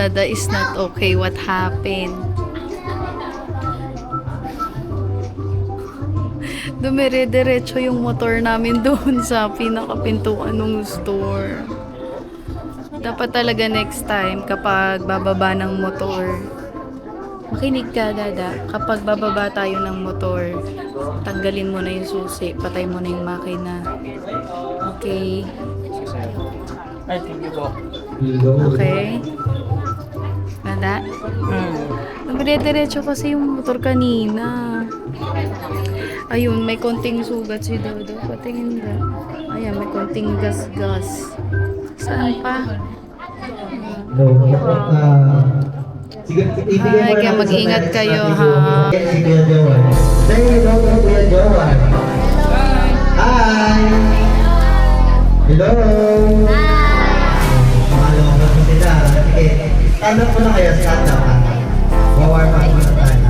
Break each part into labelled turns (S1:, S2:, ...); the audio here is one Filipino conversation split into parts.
S1: Dada is not okay. What happened? Dumire-diretso yung motor namin doon sa pinakapintuan ng store. Dapat talaga next time kapag bababa ng motor, makinig ka, Dada. Kapag bababa tayo ng motor, tanggalin mo na yung susi, patay mo na yung makina. Okay?
S2: Ay, thank you po.
S1: Okay? Dada? Dumire-diretso kasi yung motor kanina. Ayun, may konting sugat si Dodo. Patingin ba? Ayan, may konting gas-gas. Saan pa?
S3: Sige,
S1: Ay, kaya mag-ingat kayo, ha?
S3: Si Kuya Jowan. Say hello to Kuya Jowan. Hi! Hello! Mahalo ka po sila. Sige, stand up po na kayo. Stand up. Warm up muna tayo.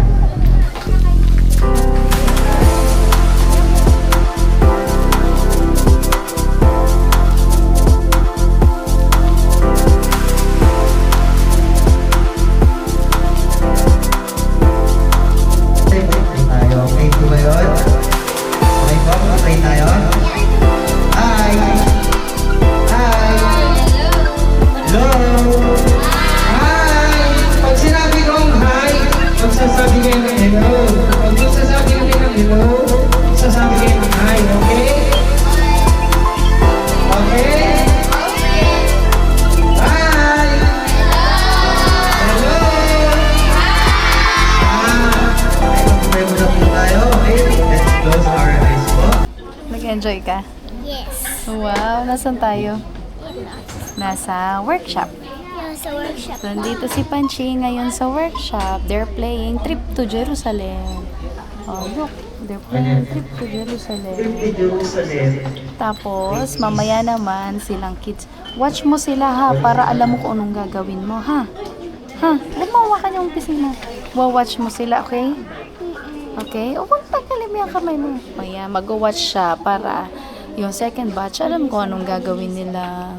S3: Okay po ba yun? Okay po? Okay tayo? Hi! Hi! Hello! Hi! Pag sinabi kong hi, magsasabi kayo ng hello. Pag magsasabi kayo ng hello, magsasabi kayo ng hi, okay? Okay? Hi! Hello! Okay, muna po tayo. Okay, let's close our eyes po.
S1: Nag-enjoy ka?
S4: Yes.
S1: Wow, nasan tayo? Nasa workshop.
S4: Sa workshop.
S1: So, nandito si Panchi ngayon sa workshop. They're playing Trip to Jerusalem. Oh, look. They're playing Trip to Jerusalem.
S3: Jerusalem.
S1: Tapos, mamaya naman silang kids. Watch mo sila, ha, para alam mo kung anong gagawin mo, ha? Ha? Alam mo, hawakan yung pisina. Watch mo sila, okay? Okay? O, huwag tanggalin mo yung kamay mo. Maya, mag-watch siya para yung second batch, alam ko anong gagawin nila.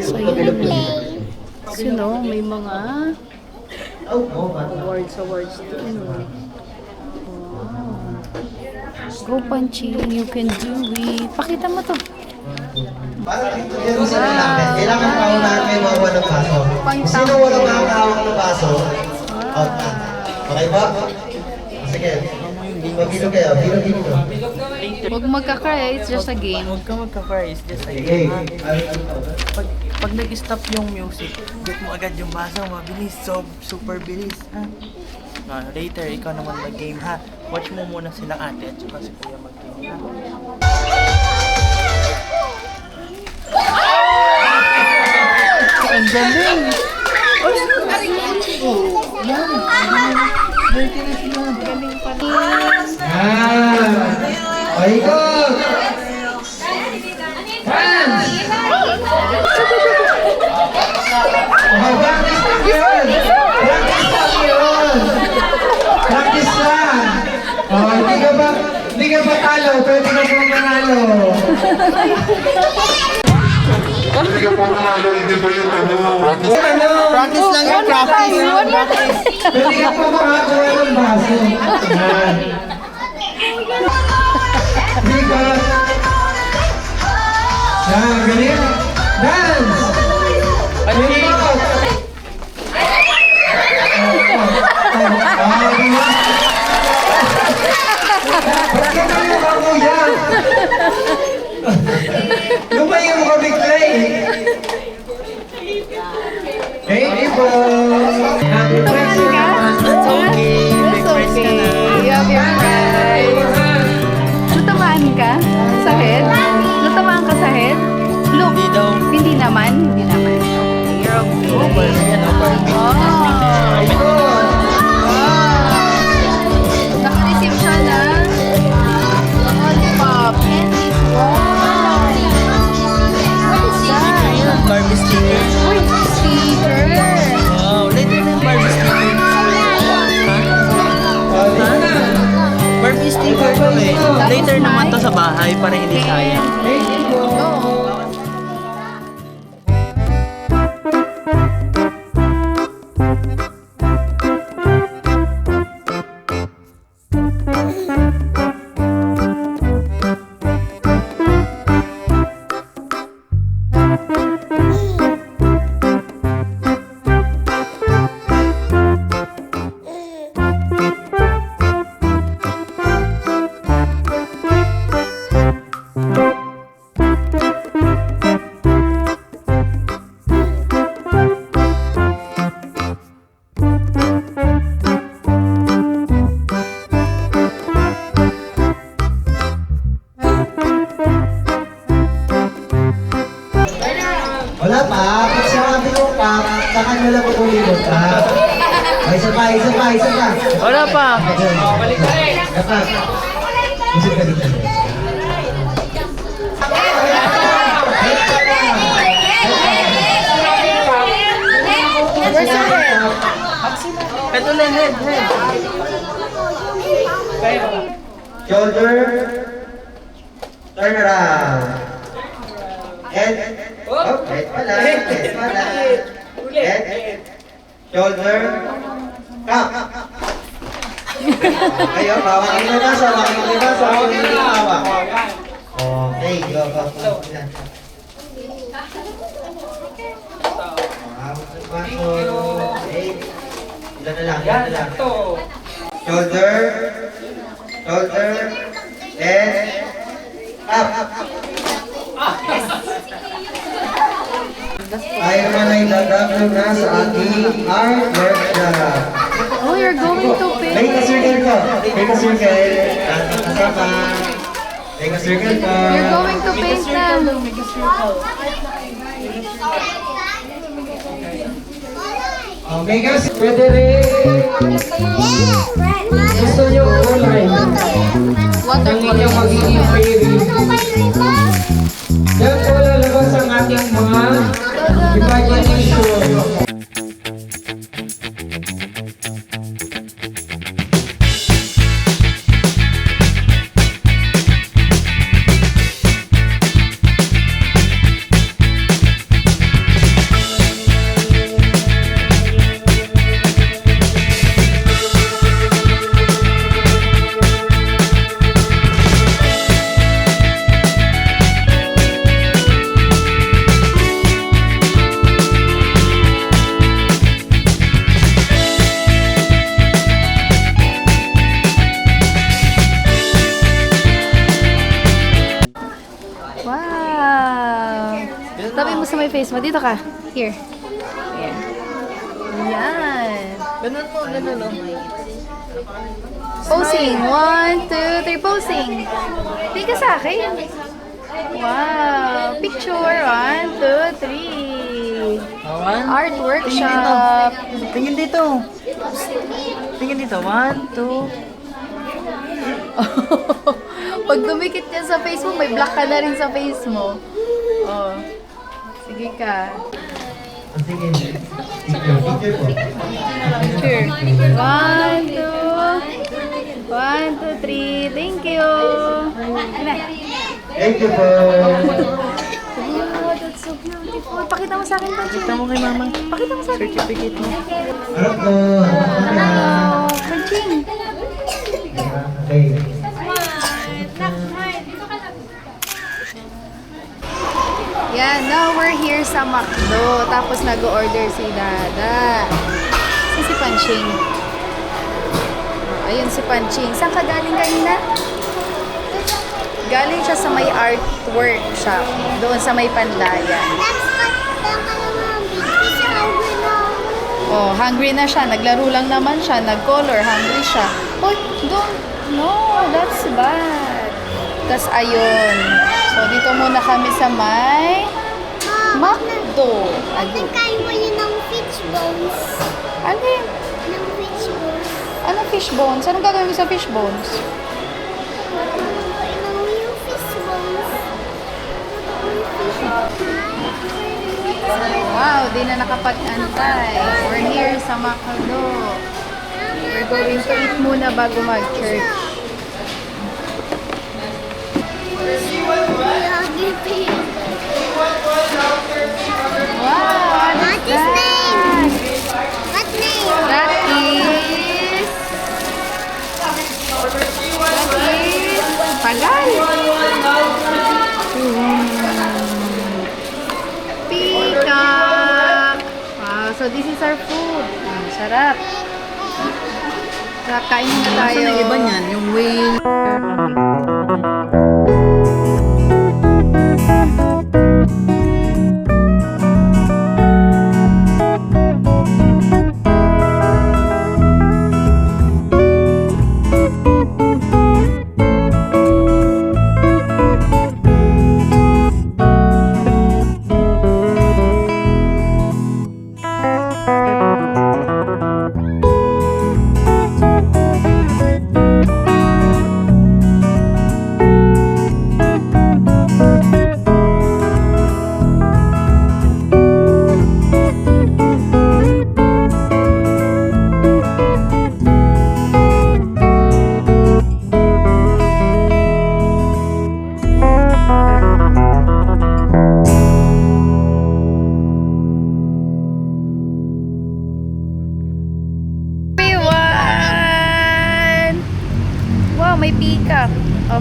S1: So, yun. So, may mga awards din. Wow. Go, Panchi. You can do it. Pakita mo to.
S3: Para dito Jerusalem namin, kailangan paunahan kayo makuha ng baso. Sino walang makakahawak ng baso? Out na. Okay ba? Sige. Mag-ilo kayo. Bilo-bilo.
S1: Huwag magka-cry. It's just a game.
S2: Huwag ka magka-cry, it's just a
S3: Okay.
S2: game, ha? Pag nag-stop yung music, get mo agad yung baso, mabilis, super bilis, ha? Later, ikaw naman mag-game, ha? Watch mo muna silang ate at saka si kuya mag-game, ha? Ang galing!
S3: Okay, go! Hands! Practice lang yun! Practice lang yun! Practice lang! Hindi ka ba talo? Pwede ka pong manalo! Hindi ka pong manalo, hindi ba yung practice lang yun, practice! Pwede ka pong makakuha ng baso. Yan. Because galing. Dance! Galing mo! Bakit ang mukha mo yan? Lumayo mo ka bigla eh. Thank you po! Happy Christmas!
S2: That's okay! Big prize ka na!
S1: You have your prize. Natamaan ka sa head? Natamaan ka sa head? Look.
S2: Hindi daw.
S1: Hindi naman. Hindi naman. Okay, you're okay.
S2: Over, yan, over.
S1: Naka-receive siya ng lollipop. Candies. Wow. What is that?
S2: Barbie sticker.
S1: Uy, sticker.
S2: Wow, later na yung Barbie sticker. Barbie sticker to eh. Later naman to sa bahay para hindi sayang.
S1: Go.
S3: isa pa, isa pa.
S2: Wala pa.
S3: Isa pa. Isa pa dito.
S1: Where's your head?
S2: Ito lang, head.
S3: Shoulder. Turn around. Head. Oh, head pala. Head pala. Head. Shoulder. Up. Kayo, bawang ang libasa. Bawang ang libasa. Bawang ang libasa. Okay, go. Okay. Ilan na lang. Shoulder. Shoulder. Head. Up. Tayo naman ay dadablo na sa ating art workshop.
S1: Oh, you're going to
S3: Make a
S1: paint.
S3: circle po. Make a circle. Ating kasama. Make a circle po.
S1: You're going to paint na.
S3: Oh, make a circle. Pwede rin. Gusto nyo kulay. Ang inyong magiging favorite. Yan po lalabas ang ating mga imagination.
S1: Wow! Tabi mo sa may face mo. Dito ka. Here. Yan. Yan.
S2: Ganun po, ganun o.
S1: Posing. 1, 2, 3. Posing. Tingin ka sa akin. Wow. Picture. 1, 2, 3. Art workshop.
S2: Tingin dito. Tingin dito. 1, 2.
S1: Pag dumikit niya sa face mo, may black ka na rin sa face mo. Oh. Sige ka.
S3: Sige. Picture po.
S1: Picture. 1, 2. 1, 2, 3. Thank you. Ano?
S3: Thank you po.
S1: Wow, that's so beautiful. Pakita mo sa akin, Panching.
S2: Kita mo kay mama.
S1: Pakita mo sa akin.
S2: Certificate mo.
S3: Harap po.
S1: Hello, Panching.
S3: Okay.
S1: Yan, now we're here sa McDo. Tapos nag-order si Dada. Si Panching. Ayun si Panching. Saan ka galing kanina? Galing siya sa may art workshop. Doon sa may Pandayan. Oh, hungry na siya. Naglaro lang naman siya. Nag-color. Hungry siya. Hoy, don't. No, that's bad. Tas ayun. So, dito muna kami sa may McDo. Ayun.
S4: Kain mo yun ng fish bones.
S1: Alin?
S4: Ng fish bones.
S1: Anong fish bones? Anong gagawin mo sa fish bones?
S4: Yung fish bones.
S1: Wow, di na nakapag-antay. We're here sa McDo. We're going to eat muna bago mag-church. Wow,
S4: What is name? What name?
S1: That is... Tagal. Peacock. Wow, so this is our food. Sarap. Kakain na tayo.
S2: Saan ang iba niyan? Yung whale.
S1: may pika.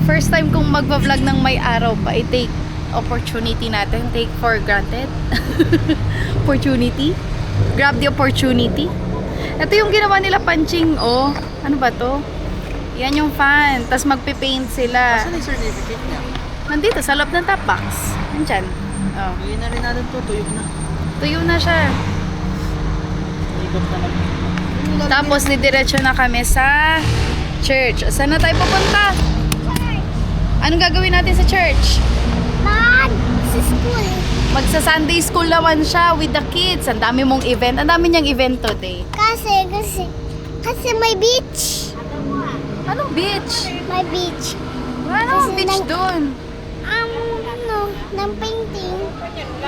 S1: First time kong magva-vlog ng may araw pa. I take opportunity natin. Take for granted. Opportunity. Grab the opportunity. Ito yung ginawa nila punching, oh. Ano ba to? Yan yung fan. Tapos magpipaint sila.
S2: Saan yung certificate niya?
S1: Nandito, sa loob ng top box. Nandyan. Oh.
S2: Gawin na rin natin to, tuyok na.
S1: Tuyo na siya.
S2: Ikot na lang.
S1: Tapos, didiretso na kami sa church. Saan na tayo pupunta? Anong gagawin natin sa church?
S4: Sa school.
S1: Magsa-Sunday school naman siya with the kids. Ang dami mong event. Ang dami niyang event today.
S4: Kasi may beach.
S1: Anong beach?
S4: May beach.
S1: Anong
S4: Kasi
S1: beach
S4: nang-
S1: doon?
S4: Ng painting.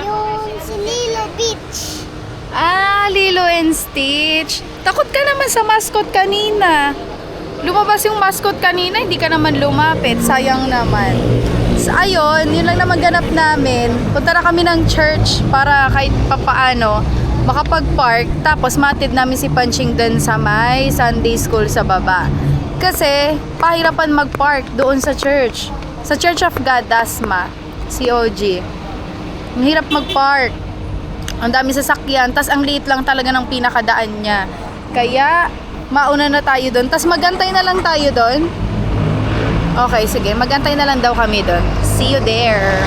S4: Yung si Lilo Beach.
S1: Lilo and Stitch. Takot ka naman sa mascot kanina. Lumabas yung mascot kanina, hindi ka naman lumapit. Sayang naman. So, ayun, yun lang naman ganap namin. Punta na kami ng church para kahit papaano makapag-park. Tapos matid namin si Punching dun sa may Sunday school sa baba. Kasi pahirapan mag-park doon sa church. Sa Church of God, Dasma, COG. Ang hirap mag-park. Ang dami sasakyan. Tas ang liit lang talaga ng pinakadaan niya. Kaya, mauna na tayo doon. Tas magantay na lang tayo doon. Okay, sige. Magantay na lang daw kami doon. See you there.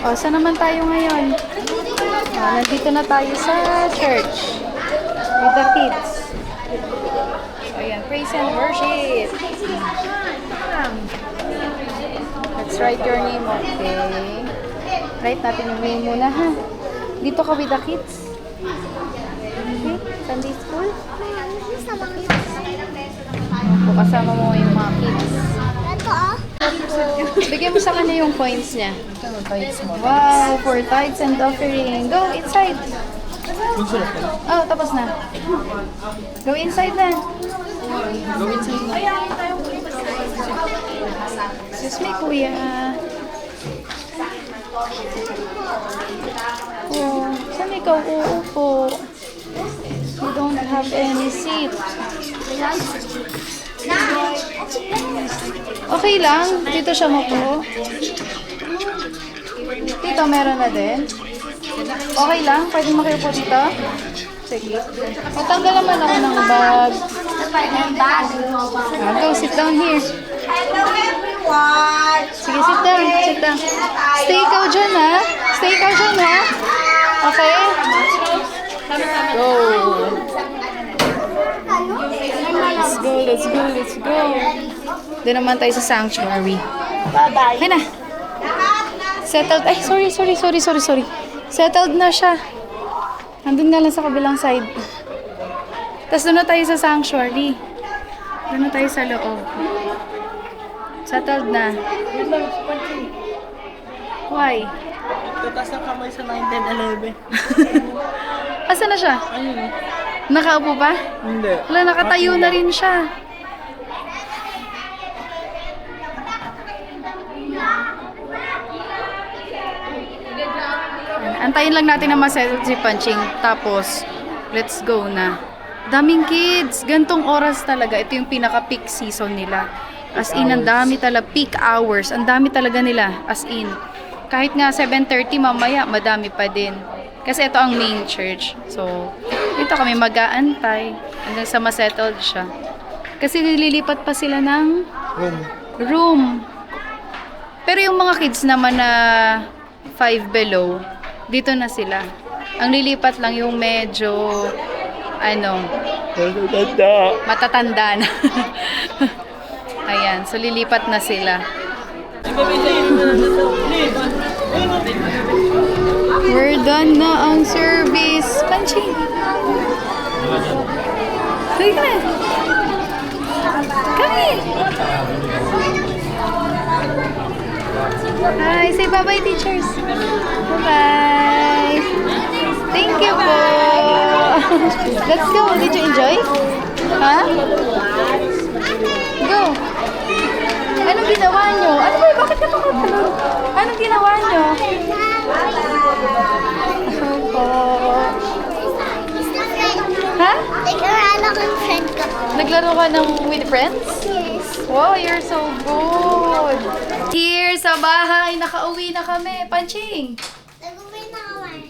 S1: O, saan naman tayo ngayon? Nandito na tayo sa church. With the kids. Ayan, praise and worship. Let's write your name, okay? Write natin yung name muna, ha? Dito ka with the kids. Okay? Sunday school. Opo, kasama mo yung mga kids.
S4: Ito
S1: Bigyan mo sa kanya yung coins niya. Wow, for tithes and offering. Go inside. Oh, tapos na. Go inside na. Excuse me, kuya. Oh, saan ikaw uupo? You don't have any seat. Okay lang. Dito siya mapo. Dito meron na din. Okay lang. Pwede makiupo dito. Sige. Matanggal naman ako ng bag. Go, sit down here.
S5: Hello everyone!
S1: Sige, sit down. Sit down. Stay ikaw dyan, ha? Stay ikaw dyan, ha? Okay? Go. Let's go, let's go, let's go. Doon naman tayo sa sanctuary.
S5: Bye-bye.
S1: Ay na. Settled. Ay, sorry. Settled na siya. Nandun nga lang sa kabilang side. Tapos doon na tayo sa sanctuary. Doon na tayo sa loob. Settled na. Why?
S2: Tutas ng kamay sa 9, 10, 11.
S1: Asa na siya?
S2: Ayun.
S1: Nakaupo pa?
S2: Hindi.
S1: Wala, nakatayo na rin siya. Antayin lang natin na masettle si Punching. Tapos, let's go na. Daming kids. Gantong oras talaga. Ito yung pinaka-peak season nila. As in, ang dami talaga. Peak hours. Ang dami talaga nila. As in. Kahit nga 7:30 mamaya, madami pa din. Kasi ito ang main church. So, dito kami mag-aantay hanggang sa masettled siya. Kasi nililipat pa sila ng room. Pero yung mga kids naman na 5 below, dito na sila. Ang lilipat lang yung medyo, matatanda na. Ayan, so lilipat na sila. We're done na ang service. Punching. Halika na. Come here. Hi, say bye-bye, teachers. Bye-bye. Thank you po. Let's go. Did you enjoy? Ha? Go. Anong ginawa nyo? Ano ba? Bakit ka tumatalo? Anong ginawa nyo? Ano po? Ha?
S4: Nag-aaral ako ng friend ko.
S1: Naglaro ka ng with friends?
S4: Yes.
S1: Wow, you're so good. Here sa bahay, nakauwi na kami. Panching,
S4: Nag-uwi na kami.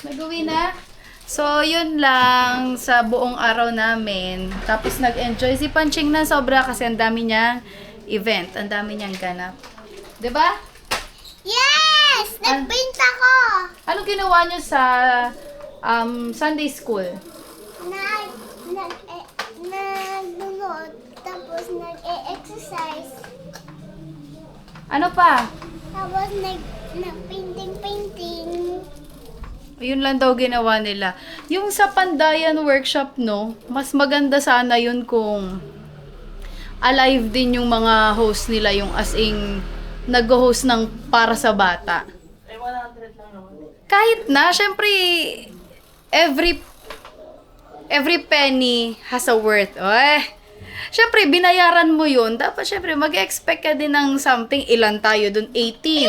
S1: nag-uwi na? So, yun lang sa buong araw namin. Tapos nag-enjoy si Panching na sobra kasi ang dami niyang event. Ang dami niyang ganap. 'Di ba?
S4: Yes! Nag-paint ako.
S1: Ano ginawa niyo sa Sunday school?
S4: Nag-lunod. Tapos nag-exercise.
S1: Ano pa?
S4: Tapos nag-painting.
S1: Yun lang daw ginawa nila. Yung sa Pandayan workshop, no, mas maganda sana yun kung alive din yung mga host nila, yung as in nag-host ng para sa bata.
S2: Eh, 100 lang naman.
S1: Kahit na, syempre, every penny has a worth. Syempre, binayaran mo yun. Dapat syempre, mag-expect ka din ng something. Ilan tayo dun? 18.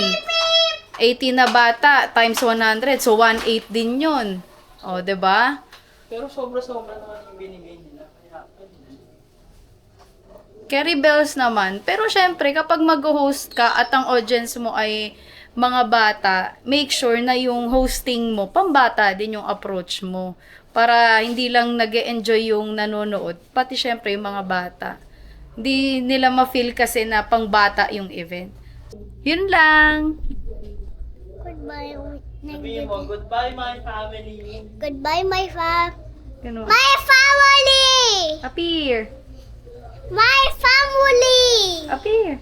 S1: 18 na bata times 100. So, 1.8 din yun. O, 'di ba?
S2: Pero sobra-sobra naman yung binigay nila. Kaya,
S1: Carry bells naman. Pero syempre, kapag mag-host ka at ang audience mo ay mga bata, make sure na yung hosting mo, pambata din yung approach mo. Para hindi lang nag-e-enjoy yung nanonood, pati syempre yung mga bata. Hindi nila ma-feel kasi na pangbata yung event. Yun lang.
S4: Goodbye.
S2: sabihin mo, goodbye my family.
S4: Goodbye, my
S1: Ganun.
S4: family!
S1: Appear.
S4: My family!
S1: Appear.